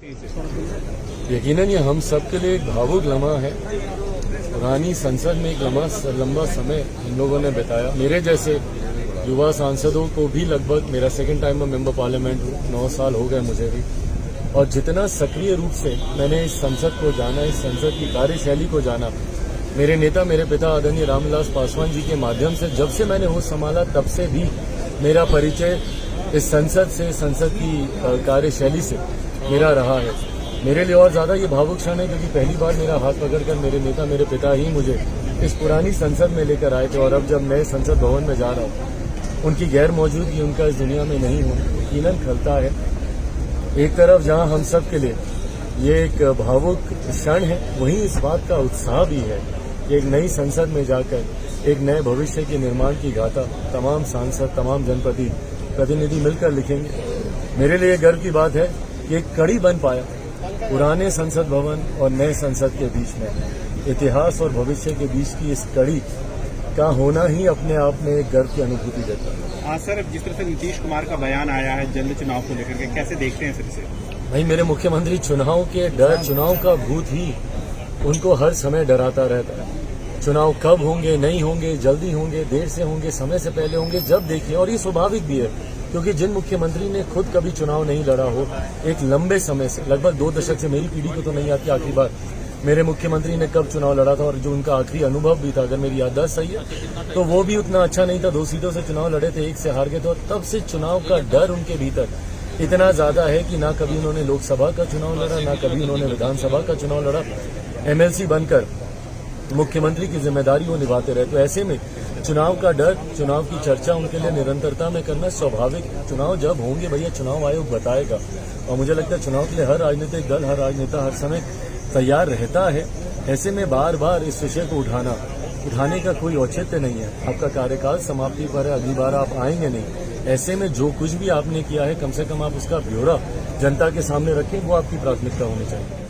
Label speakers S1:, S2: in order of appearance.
S1: यकीनन ये हम सब के लिए एक भावुक लम्हा है। पुरानी संसद में एक लंबा समय इन लोगों ने बिताया। मेरे जैसे युवा सांसदों को भी लगभग मेरा सेकंड टाइम में मेंबर पार्लियामेंट 9 साल हो गए मुझे भी, और जितना सक्रिय रूप से मैंने इस संसद को जाना, इस संसद की कार्यशैली को जाना, मेरे नेता मेरे पिता आदरणीय रामविलास पासवान जी के माध्यम से जब से मैंने होश संभाला तब से भी मेरा परिचय इस संसद से, संसद की कार्यशैली से मेरा रहा है। मेरे लिए और ज्यादा ये भावुक क्षण है क्योंकि पहली बार मेरा हाथ पकड़कर मेरे नेता मेरे पिता ही मुझे इस पुरानी संसद में लेकर आए थे, और अब जब नए संसद भवन में जा रहा हूँ, उनकी गैर मौजूदगी, उनका इस दुनिया में नहीं होना यकीनन खलता है। एक तरफ जहां हम सब के लिए ये एक भावुक क्षण है, वहीं इस बात का उत्साह भी है कि एक नई संसद में जाकर एक नए भविष्य के निर्माण की गाथा तमाम सांसद, तमाम जनप्रतिनिधि मिलकर लिखेंगे। मेरे लिए गर्व की बात है कि एक कड़ी बन पाया पुराने संसद भवन और नए संसद के बीच में। इतिहास और भविष्य के बीच की इस कड़ी का होना ही अपने आप में एक गर्व की अनुभूति देता है।
S2: हाँ सर, जिस तरह से नीतीश कुमार का बयान आया है जल्द चुनाव को लेकर के, कैसे देखते हैं सर इसे?
S1: भाई, मेरे मुख्यमंत्री चुनाव के डर, चुनाव का भूत ही उनको हर समय डराता रहता है। चुनाव कब होंगे, नहीं होंगे, जल्दी होंगे, देर से होंगे, समय से पहले होंगे, जब देखिए। और ये स्वाभाविक भी है क्योंकि जिन मुख्यमंत्री ने खुद कभी चुनाव नहीं लड़ा हो, एक लंबे समय से, लगभग 2 दशक से, मेरी पीढ़ी को तो नहीं आती आखिरी बार मेरे मुख्यमंत्री ने कब चुनाव लड़ा था, और जो उनका आखिरी अनुभव भी था, अगर मेरी याददाश्त सही है, तो वो भी उतना अच्छा नहीं था। 2 सीटों से चुनाव लड़े थे, 1 से हार गए थे, और तब से चुनाव का डर उनके भीतर इतना ज्यादा है कि ना कभी उन्होंने लोकसभा का चुनाव लड़ा, ना कभी उन्होंने विधानसभा का चुनाव लड़ा। एमएलसी बनकर मुख्यमंत्री की जिम्मेदारी वो निभाते रहे। तो ऐसे में चुनाव का डर, चुनाव की चर्चा उनके लिए निरंतरता में करना स्वाभाविक। चुनाव जब होंगे भैया, चुनाव आयोग बताएगा, और मुझे लगता है चुनाव के लिए हर राजनीतिक दल, हर राजनेता हर समय तैयार रहता है। ऐसे में बार बार इस विषय को उठाने का कोई औचित्य नहीं है। आपका कार्यकाल समाप्ति पर है, अगली बार आप आएंगे नहीं। ऐसे में जो कुछ भी आपने किया है, कम से कम आप उसका ब्यौरा जनता के सामने रखें, वो आपकी प्राथमिकता होनी चाहिए।